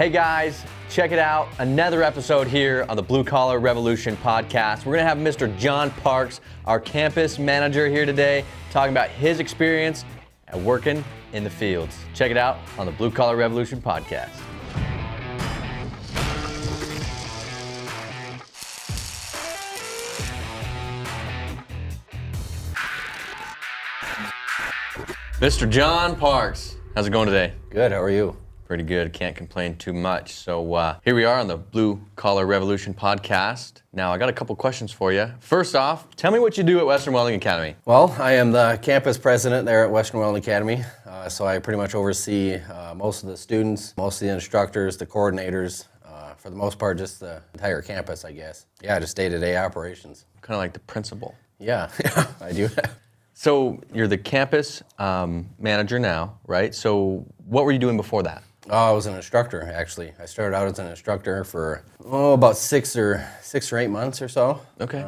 Hey guys, check it out. Another episode here on the Blue Collar Revolution podcast. We're gonna have Mr. John Parks, our campus manager here today, talking about his experience at working in the fields. Check it out on the Blue Collar Revolution podcast. Mr. John Parks, how's it going today? Good, how are you? Pretty good, can't complain too much. So here we are on the Blue Collar Revolution podcast. Now I got a couple questions for you. First off, tell me what you do at Western Welding Academy. Well, I am the campus president there at Western Welding Academy. So I pretty much oversee most of the students, most of the instructors, the coordinators, for the most part just the entire campus, I guess. Yeah, just day-to-day operations. Kind of like the principal. Yeah, I do. So you're the campus manager now, right? So what were you doing before that? Oh, I was an instructor, actually. I started out as an instructor for, about six or 8 months or so. Okay.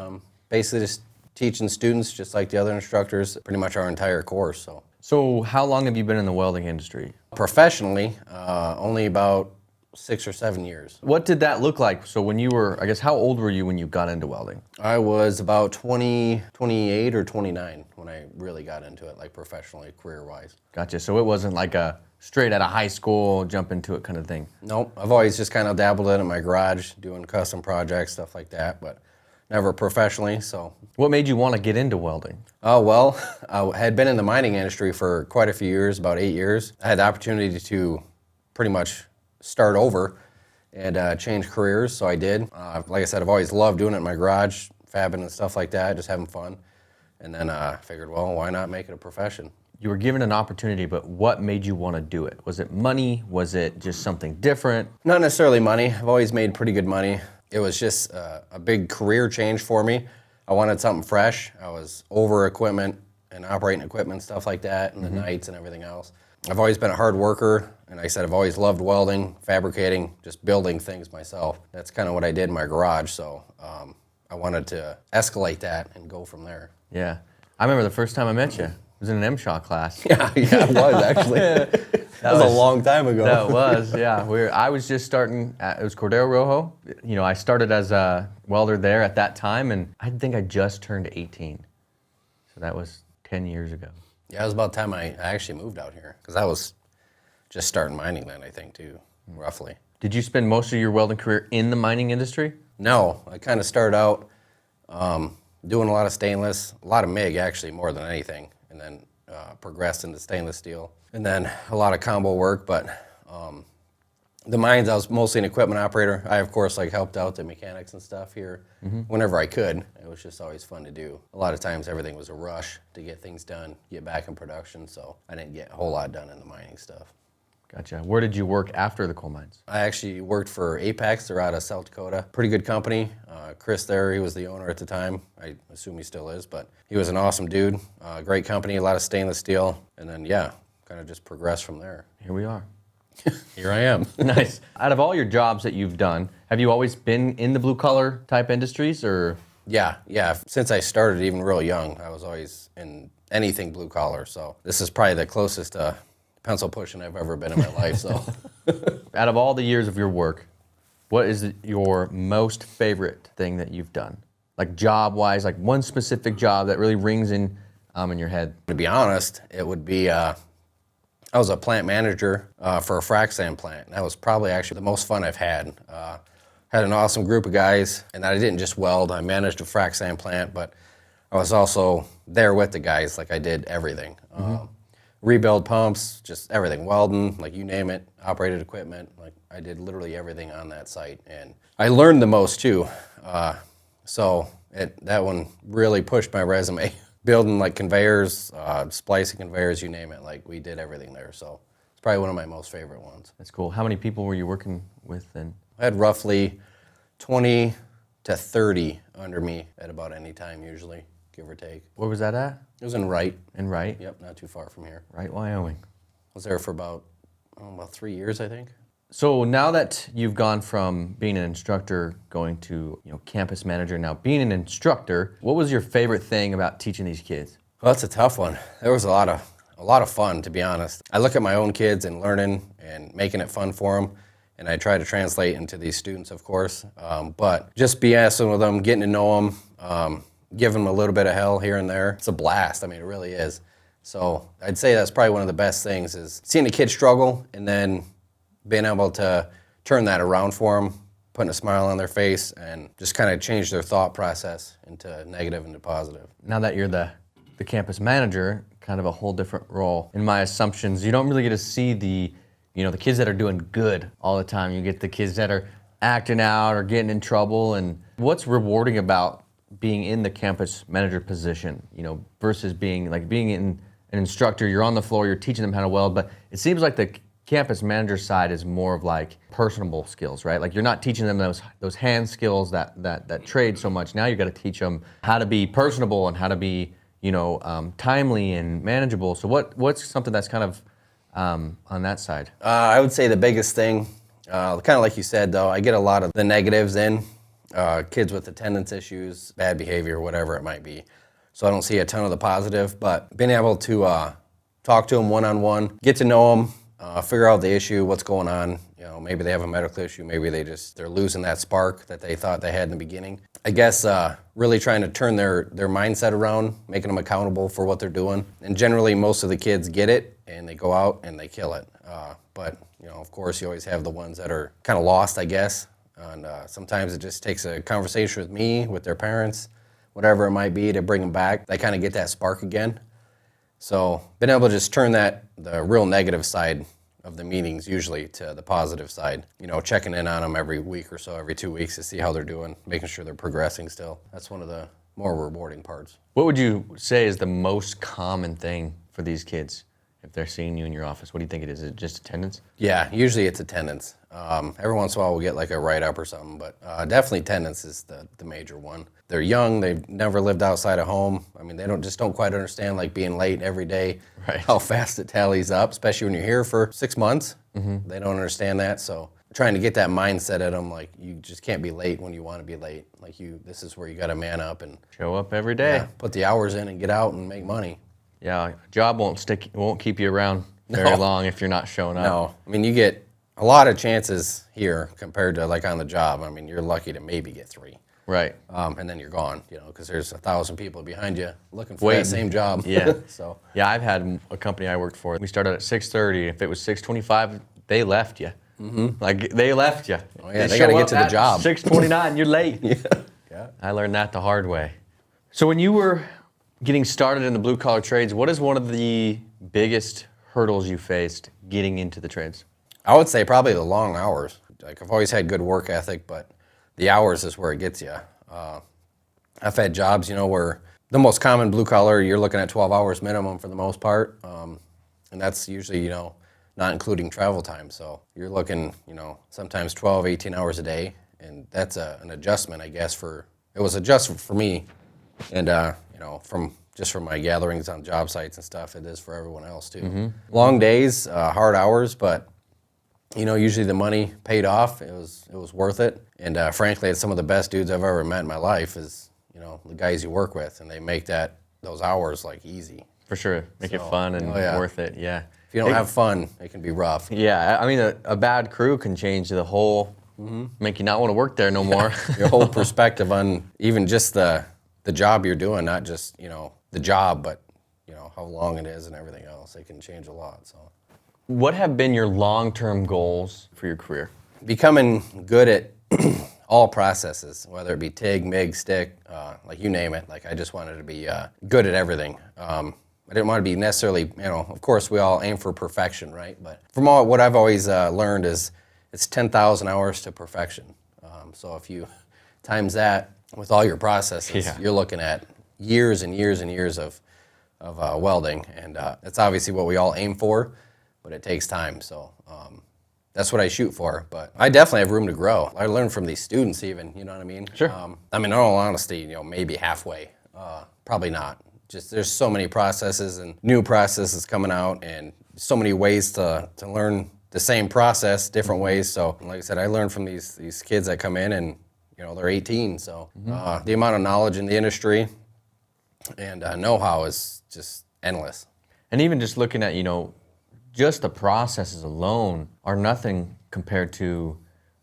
Basically just teaching students, just like the other instructors, pretty much our entire course. So how long have you been in the welding industry? Professionally, only about 6 or 7 years. What did that look like? So when you were, I guess, how old were you when you got into welding? I was about 28 or 29 when I really got into it, like professionally, career-wise. Gotcha. So it wasn't like a straight out of high school, jump into it kind of thing? Nope. I've always just kind of dabbled in my garage, doing custom projects, stuff like that, but never professionally, so. What made you want to get into welding? Oh, well, I had been in the mining industry for quite a few years, about 8 years. I had the opportunity to pretty much start over and change careers, so I did. Like I said, I've always loved doing it in my garage, fabbing and stuff like that, just having fun. And then I figured, well, why not make it a profession? You were given an opportunity, but what made you want to do it? Was it money? Was it just something different? Not necessarily money. I've always made pretty good money. It was just a big career change for me. I wanted something fresh. I was over equipment and operating equipment, stuff like that, and the nights and everything else. I've always been a hard worker, and like I said, I've always loved welding, fabricating, just building things myself. That's kind of what I did in my garage, so I wanted to escalate that and go from there. Yeah. I remember the first time I met you. It was in an MSHA class. Yeah, it was actually. That was a long time ago. That was, yeah. I was just starting, it was Cordero Rojo. You know, I started as a welder there at that time, and I think I just turned 18. So that was 10 years ago. Yeah, it was about the time I actually moved out here, because I was just starting mining then, I think, too, roughly. Did you spend most of your welding career in the mining industry? No, I kind of started out doing a lot of stainless, a lot of MIG, actually, more than anything, and then progressed into stainless steel. And then a lot of combo work, but the mines, I was mostly an equipment operator. I, of course, helped out the mechanics and stuff here whenever I could. It was just always fun to do. A lot of times everything was a rush to get things done, get back in production, so I didn't get a whole lot done in the mining stuff. Gotcha. Where did you work after the coal mines? I actually worked for Apex. They're out of South Dakota. Pretty good company. Chris there, he was the owner at the time. I assume he still is, but he was an awesome dude. Great company, a lot of stainless steel, and then, yeah, kind of just progressed from there. Here we are. Here I am. Nice. Out of all your jobs that you've done, have you always been in the blue collar type industries, or? Yeah. Since I started even real young, I was always in anything blue collar. So this is probably the closest pencil pushing I've ever been in my life. So, out of all the years of your work, what is your most favorite thing that you've done? Like job-wise, like one specific job that really rings in your head. To be honest, it would be. I was a plant manager for a frac sand plant. That was probably actually the most fun I've had. Had an awesome group of guys, and I didn't just weld. I managed a frac sand plant, but I was also there with the guys. Like I did everything. Rebuild pumps, just everything. Welding, like you name it, operated equipment. Like I did literally everything on that site. And I learned the most too. So that one really pushed my resume. Building like conveyors, splicing conveyors, you name it. Like we did everything there. So it's probably one of my most favorite ones. That's cool. How many people were you working with then? I had roughly 20 to 30 under me at about any time usually, give or take. Where was that at? It was in Wright. In Wright? Yep, not too far from here. Wright, Wyoming. I was there for about 3 years, I think. So now that you've gone from being an instructor, going to campus manager, now being an instructor, what was your favorite thing about teaching these kids? Well, that's a tough one. There was a lot of fun, to be honest. I look at my own kids and learning and making it fun for them, and I try to translate into these students, of course. But just BSing with them, getting to know them, giving them a little bit of hell here and there. It's a blast. I mean, it really is. So I'd say that's probably one of the best things is seeing a kid struggle and then being able to turn that around for them, putting a smile on their face, and just kind of change their thought process into negative into positive. Now that you're the campus manager, kind of a whole different role. In my assumptions, you don't really get to see the kids that are doing good all the time. You get the kids that are acting out or getting in trouble. And what's rewarding about being in the campus manager position, versus being an instructor? You're on the floor, you're teaching them how to weld, but it seems like the campus manager side is more of like personable skills, right? Like you're not teaching them those hand skills that trade so much. Now you got to teach them how to be personable and how to be timely and manageable. So what's something that's kind of on that side? I would say the biggest thing, kind of like you said though, I get a lot of the negatives in, kids with attendance issues, bad behavior, whatever it might be. So I don't see a ton of the positive, but being able to talk to them one-on-one, get to know them, figure out the issue, what's going on. Maybe they have a medical issue, maybe they're losing that spark that they thought they had in the beginning. I guess really trying to turn their mindset around, making them accountable for what they're doing. And generally most of the kids get it and they go out and they kill it. But of course you always have the ones that are kind of lost, I guess. And sometimes it just takes a conversation with me, with their parents, whatever it might be, to bring them back. They kind of get that spark again. So being able to just turn the real negative side of the meetings usually to the positive side, checking in on them every week or so, every 2 weeks to see how they're doing, making sure they're progressing still. That's one of the more rewarding parts. What would you say is the most common thing for these kids if they're seeing you in your office? What do you think it is? Is it just attendance? Yeah, usually it's attendance. Every once in a while we'll get like a write-up or something, but definitely attendance is the major one. They're young, they've never lived outside of home. I mean, they don't quite understand like being late every day, right, how fast it tallies up, especially when you're here for 6 months. Mm-hmm. They don't understand that, so trying to get that mindset at them, like you just can't be late when you want to be late. Like this is where you got to man up and show up every day. Yeah, put the hours in and get out and make money. Yeah, a job won't keep you around very long if you're not showing up. No, I mean you get a lot of chances here compared to like on the job. I mean you're lucky to maybe get 3. Right. And then you're gone, because there's 1,000 people behind you looking for that same job. Yeah. So. Yeah, I've had a company I worked for. We started at 6:30. If it was 6:25, they left you. Mm-hmm. Like they left you. Oh yeah, they got to get to the job. 6:29, you're late. Yeah. I learned that the hard way. So when you were getting started in the blue collar trades, what is one of the biggest hurdles you faced getting into the trades? I would say probably the long hours. Like I've always had good work ethic, but the hours is where it gets you. I've had jobs, where the most common blue collar, you're looking at 12 hours minimum for the most part. And that's usually, not including travel time. So you're looking, sometimes 12, 18 hours a day. And that's an adjustment, I guess, it was adjustment for me. And, from my gatherings on job sites and stuff, it is for everyone else too. Mm-hmm. Long days, hard hours, but usually the money paid off. It was worth it. And frankly, it's some of the best dudes I've ever met in my life is, the guys you work with, and they make those hours like easy. For sure. Make it fun and worth it, yeah. If you don't have fun, it can be rough. Yeah, I mean, a bad crew can change the whole, make you not want to work there no more. Your whole perspective on even just the job you're doing, not just, the job, but, how long it is and everything else. It can change a lot, so. What have been your long-term goals for your career? Becoming good at all processes, whether it be TIG, MIG, stick, like you name it. Like I just wanted to be good at everything. I didn't want to be necessarily, of course we all aim for perfection, right? But from what I've always learned is it's 10,000 hours to perfection. So if you times that with all your processes, you're looking at years and years and years of welding. And that's obviously what we all aim for, but it takes time. So that's what I shoot for. But I definitely have room to grow. I learn from these students even, you know what I mean? Sure. In all honesty, maybe halfway. Probably not. Just there's so many processes and new processes coming out and so many ways to learn the same process, different ways. So like I said, I learn from these kids that come in and, they're 18. So the amount of knowledge in the industry and know-how is just endless. And even just looking at, just the processes alone are nothing compared to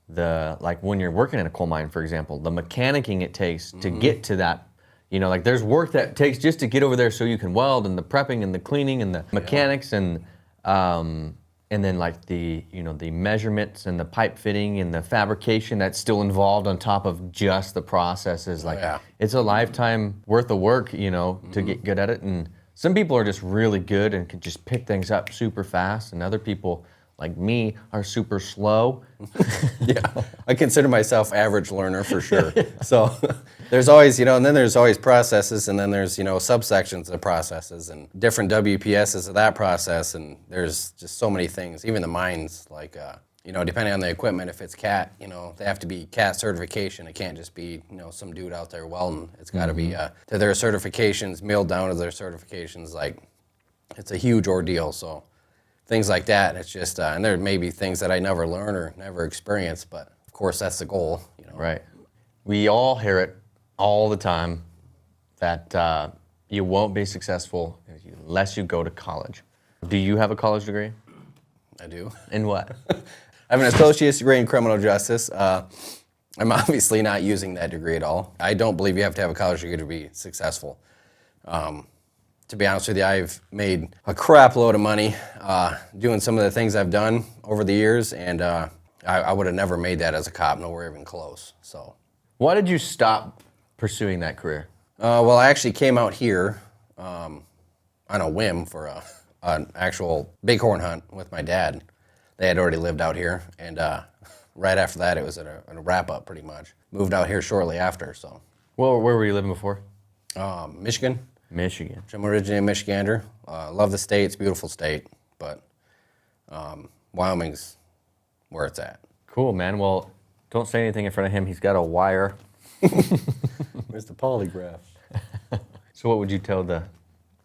like when you're working in a coal mine, for example, the mechanicking it takes to get to that. Like there's work that takes just to get over there so you can weld, and the prepping and the cleaning and the mechanics and then like the measurements and the pipe fitting and the fabrication that's still involved on top of just the processes. It's a lifetime worth of work, to get good at it. And some people are just really good and can just pick things up super fast, and other people like me are super slow. Yeah, I consider myself average learner for sure. So there's always, and then there's always processes, and then there's, subsections of processes and different WPSs of that process, and there's just so many things. Even the mines, like, depending on the equipment, if it's CAT, they have to be CAT certification. It can't just be, some dude out there welding. It's got to be to their certifications, milled down to their certifications. Like, it's a huge ordeal. So things like that, it's just, and there may be things that I never learn or never experience, but of course that's the goal. Right. We all hear it all the time that you won't be successful unless you go to college. Do you have a college degree? I do. In what? I have an associate's degree in criminal justice. I'm obviously not using that degree at all. I don't believe you have to have a college degree to be successful. To be honest with you, I've made a crap load of money doing some of the things I've done over the years, and I would have never made that as a cop, nowhere even close. So, why did you stop pursuing that career? Well, I actually came out here on a whim for an actual bighorn hunt with my dad. They had already lived out here, and right after that, it was at a wrap-up pretty much. Moved out here shortly after, so. Well, where were you living before? Michigan. Michigan. I'm originally a Michigander. Love the state. It's a beautiful state, but Wyoming's where it's at. Cool, man. Well, don't say anything in front of him. He's got a wire. Where's the polygraph? So what would you tell the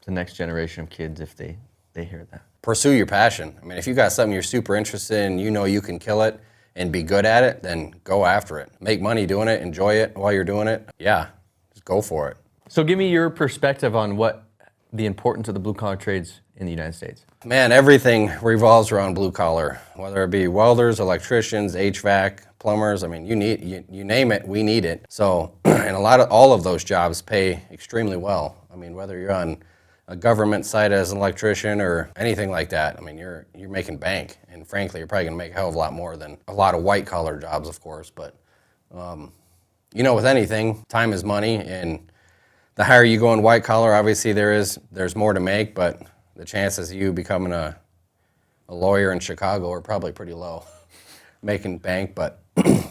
next generation of kids if they hear that? Pursue your passion. I mean, if you got something you're super interested in, you can kill it and be good at it, then go after it. Make money doing it, enjoy it while you're doing it. Yeah, just go for it. So give me your perspective on what the importance of the blue-collar trades in the United States. Man, everything revolves around blue collar, whether it be welders, electricians, HVAC, plumbers. I mean, you name it, we need it. So, and all of those jobs pay extremely well. I mean, whether you're on a government site as an electrician or anything like that, I mean, you're making bank. And frankly, you're probably gonna make a hell of a lot more than a lot of white collar jobs, of course. But, with anything, time is money, and the higher you go in white collar, obviously there's more to make, but the chances of you becoming a lawyer in Chicago are probably pretty low, making bank. But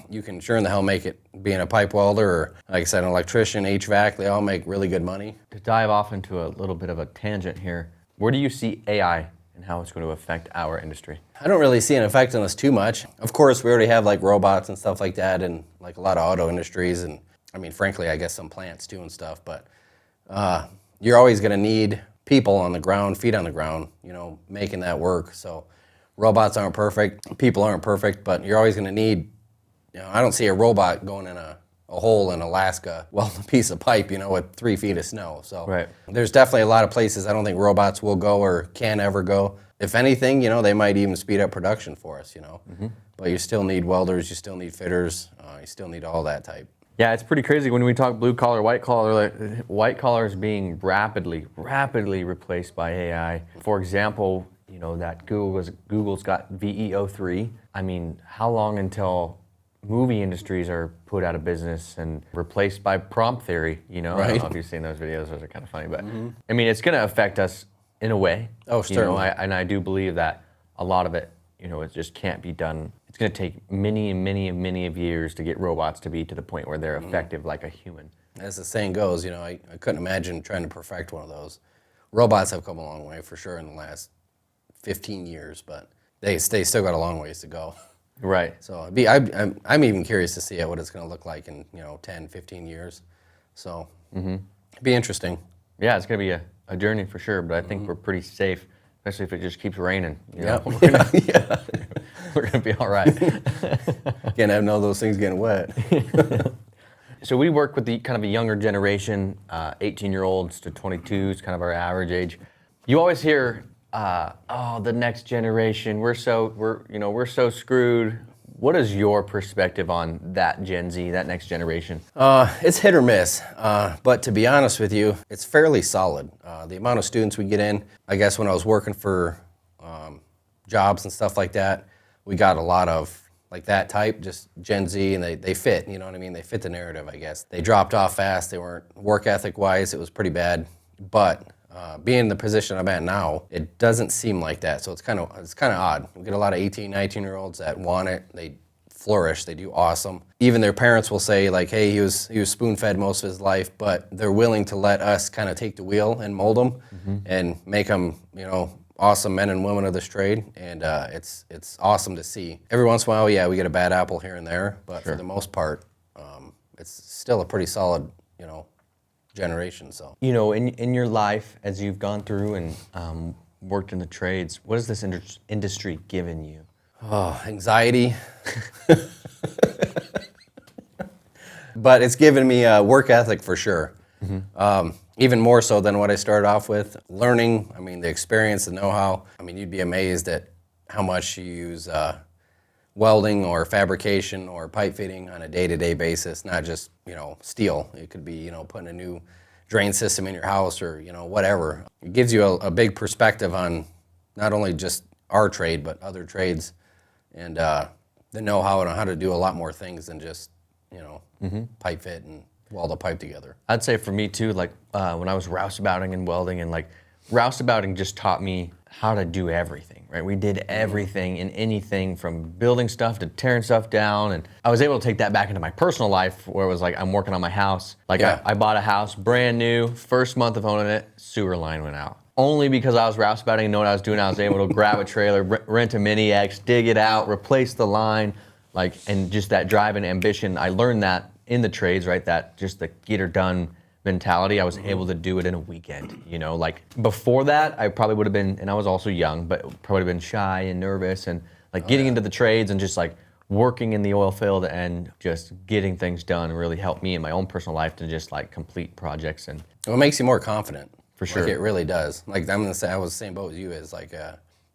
you can sure in the hell make it being a pipe welder or, like I said, an electrician, HVAC. They all make really good money. To dive off into a little bit of a tangent here, where do you see AI and how it's going to affect our industry? I don't really see an effect on us too much. Of course, we already have like robots and stuff like that, and like a lot of auto industries, and I mean, frankly, I guess some plants too and stuff. But you're always going to need people on the ground, feet on the ground, making that work. So robots aren't perfect, people aren't perfect, but you're always going to need, I don't see a robot going in a hole in Alaska welding a piece of pipe, with 3 feet of snow. So right. There's definitely a lot of places I don't think robots will go or can ever go. If anything, they might even speed up production for us, Mm-hmm. But you still need welders, you still need fitters, you still need all that type. Yeah, it's pretty crazy when we talk blue collar, white collar. Like, white collar is being rapidly replaced by AI. For example, that Google's got VEO3. I mean, how long until movie industries are put out of business and replaced by prompt theory? I don't know if you've seen those videos; those are kind of funny. But I mean, it's going to affect us in a way. Oh, certainly. And I do believe that a lot of it, it just can't be done. It's going to take many of years to get robots to be to the point where they're effective like a human. As the saying goes, I couldn't imagine trying to perfect one of those. Robots have come a long way for sure in the last 15 years, but they still got a long ways to go. Right. So I'm even curious to see what it's going to look like in 10, 15 years. So it'd be interesting. Yeah, it's going to be a journey for sure, but I think we're pretty safe, especially if it just keeps raining. Yep. We're going to be all right. Can't have none of those things getting wet. So we work with the kind of a younger generation, 18-year-olds to 22 is kind of our average age. You always hear the next generation, we're so screwed. What is your perspective on that Gen Z, that next generation? It's hit or miss, but to be honest with you, it's fairly solid. The amount of students we get in, I guess when I was working for jobs and stuff like that, we got a lot of like that type, just Gen Z, and they fit, you know what I mean? They fit the narrative, I guess. They dropped off fast, they weren't work ethic wise, it was pretty bad, but being in the position I'm at now, it doesn't seem like that, so it's kind of odd. We get a lot of 18, 19-year-olds that want it, they flourish, they do awesome. Even their parents will say like, hey, he was spoon-fed most of his life, but they're willing to let us kind of take the wheel and mold them and make them, awesome men and women of this trade, and it's awesome to see. Every once in a while, yeah, we get a bad apple here and there, but for the most part, it's still a pretty solid, generation. So in your life, as you've gone through and worked in the trades, what has this industry given you? Oh, anxiety. But it's given me a work ethic for sure. Even more so than what I started off with. Learning, the experience, the know-how. You'd be amazed at how much you use welding or fabrication or pipe fitting on a day-to-day basis, not just, steel. It could be, putting a new drain system in your house or, whatever. It gives you a big perspective on not only just our trade, but other trades, and the know-how and how to do a lot more things than just, pipe fit and weld a pipe together. I'd say for me too, like when I was rouseabouting and welding, and like rouseabouting just taught me how to do everything, right? We did everything and anything from building stuff to tearing stuff down, and I was able to take that back into my personal life where it was like I'm working on my house. Like I bought a house brand new, first month of owning it, sewer line went out. Only because I was rouseabouting and know what I was doing, I was able to grab a trailer, rent a Mini X, dig it out, replace the line, and just that drive and ambition. I learned that in the trades, right? That just the get her done mentality. I was able to do it in a weekend, Like before that, I probably would have been, and I was also young, but probably would have been shy and nervous, and getting into the trades and just working in the oil field and just getting things done really helped me in my own personal life to just complete projects. And it makes you more confident. For sure. It really does. I'm gonna say I was the same boat as you is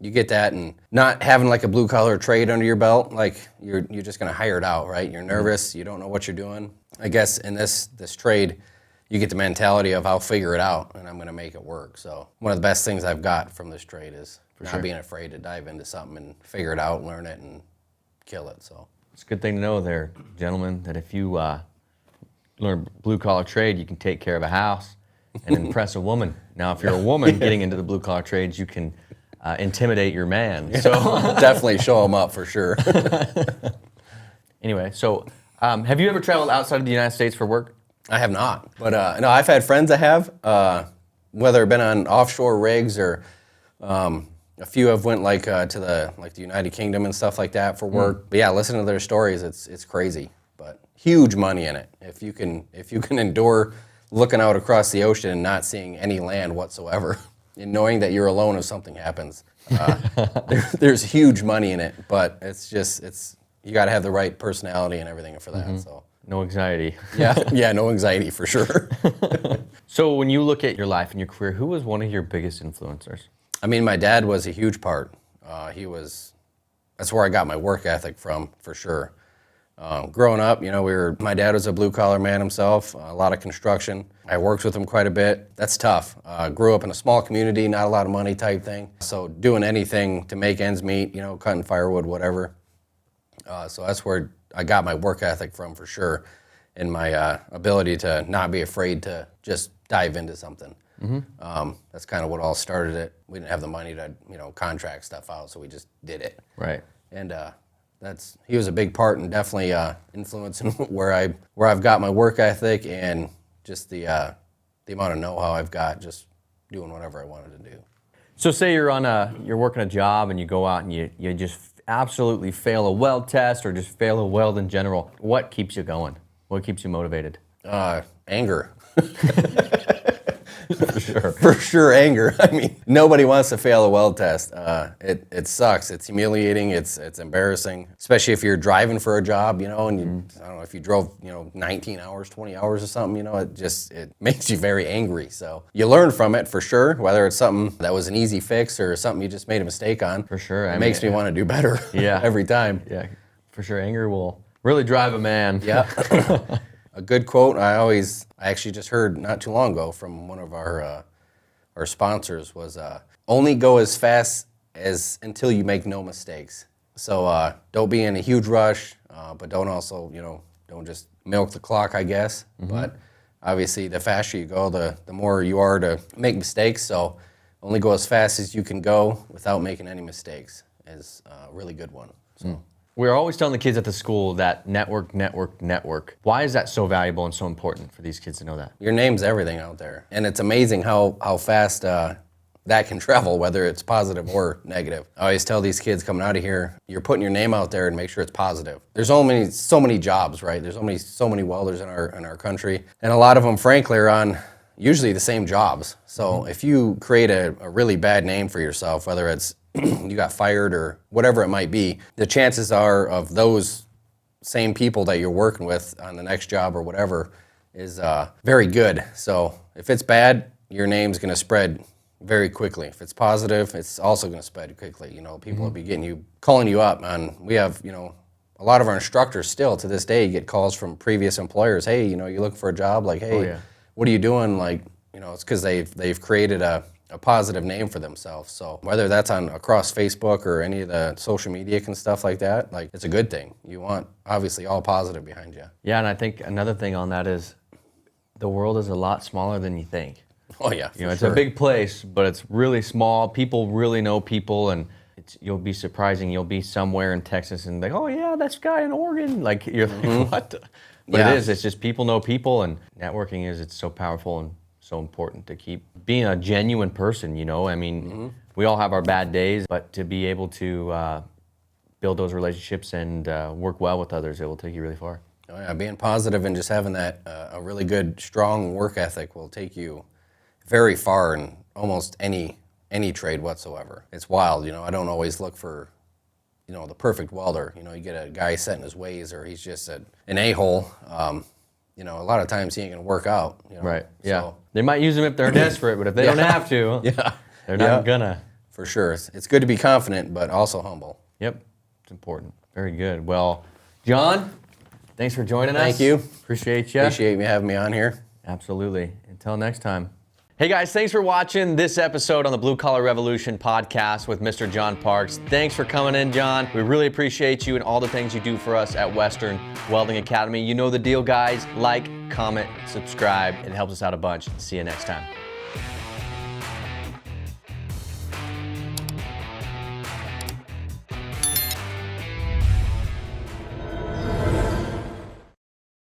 you get that, and not having a blue collar trade under your belt, you're just gonna hire it out, right? You're nervous, you don't know what you're doing. I guess in this trade, you get the mentality of I'll figure it out and I'm gonna make it work. So one of the best things I've got from this trade is not being afraid to dive into something and figure it out, learn it, and kill it. So it's a good thing to know there, gentlemen, that if you learn blue collar trade, you can take care of a house and impress a woman. Now, if you're a woman getting into the blue collar trades, you can intimidate your man. So definitely show them up for sure. Anyway, so have you ever traveled outside of the United States for work? I have not, but no, I've had friends that have, whether been on offshore rigs or a few have went to the United Kingdom and stuff like that for work. But yeah, listening to their stories, it's crazy, but huge money in it. If you can endure looking out across the ocean and not seeing any land whatsoever, and knowing that you're alone if something happens, there's huge money in it. But it's you got to have the right personality and everything for that. So no anxiety. yeah, no anxiety for sure. So when you look at your life and your career, who was one of your biggest influencers? My dad was a huge part. That's where I got my work ethic from, for sure. Growing up, my dad was a blue collar man himself, a lot of construction. I worked with him quite a bit. That's tough. Grew up in a small community, not a lot of money type thing. So doing anything to make ends meet, cutting firewood, whatever. So that's where I got my work ethic from, for sure, and my ability to not be afraid to just dive into something. That's kind of what all started it. We didn't have the money to, contract stuff out, so we just did it. Right. And he was a big part and definitely influencing where I've got my work ethic and just the amount of know-how I've got just doing whatever I wanted to do. So say you're working a job and you go out and you just absolutely fail a weld test or just fail a weld in general. What keeps you going? What keeps you motivated? Anger. For sure, anger. I mean, nobody wants to fail a weld test. It sucks. It's humiliating. It's embarrassing, especially if you're driving for a job, and I don't know, if you drove, 19 hours, 20 hours or something, it makes you very angry. So you learn from it for sure, whether it's something that was an easy fix or something you just made a mistake on. For sure. It makes me want to do better every time. Yeah, for sure. Anger will really drive a man. Yeah. A good quote I actually just heard not too long ago from one of our sponsors was, only go as fast as until you make no mistakes. So don't be in a huge rush, but don't also, don't just milk the clock, I guess. But obviously the faster you go, the more you are to make mistakes. So only go as fast as you can go without making any mistakes is a really good one. So. We're always telling the kids at the school that network. Why is that so valuable and so important for these kids to know that? Your name's everything out there. And it's amazing how fast that can travel, whether it's positive or negative. I always tell these kids coming out of here, you're putting your name out there and make sure it's positive. There's so many jobs, right? There's so many welders in our country. And a lot of them, frankly, are on usually the same jobs. So if you create a really bad name for yourself, whether it's you got fired or whatever it might be, the chances are of those same people that you're working with on the next job or whatever is very good. So if it's bad, your name's going to spread very quickly. If it's positive, it's also going to spread quickly. People will be calling you up. We have, a lot of our instructors still to this day get calls from previous employers. Hey, you looking for a job? Like, hey, what are you doing? Like, it's because they've created a positive name for themselves. So whether that's across Facebook or any of the social media and stuff like that, like, it's a good thing. You want obviously all positive behind you. Yeah, and I think another thing on that is the world is a lot smaller than you think. Oh yeah, it's a big place, but it's really small. People really know people, and you'll be surprising. You'll be somewhere in Texas and like, oh yeah, that's guy in Oregon. Like you're like, what? But it is. It's just people know people, and networking it's so powerful and so important to keep being a genuine person, I mean, we all have our bad days, but to be able to build those relationships and work well with others, it will take you really far. Oh yeah, being positive and just having that a really good, strong work ethic will take you very far in almost any trade whatsoever. It's wild, I don't always look for, the perfect welder. You get a guy set in his ways or he's just an a-hole. A lot of times he ain't gonna work out. Right. Yeah. So, they might use them if they're desperate, but if they don't have to, they're not gonna. For sure. It's good to be confident, but also humble. Yep. It's important. Very good. Well, John, thanks for joining us. Thank you. Appreciate you. Appreciate me having me on here. Absolutely. Until next time. Hey guys, thanks for watching this episode on the Blue Collar Revolution podcast with Mr. John Parks. Thanks for coming in, John. We really appreciate you and all the things you do for us at Western Welding Academy. You know the deal, guys. Like, comment, subscribe. It helps us out a bunch. See you next time.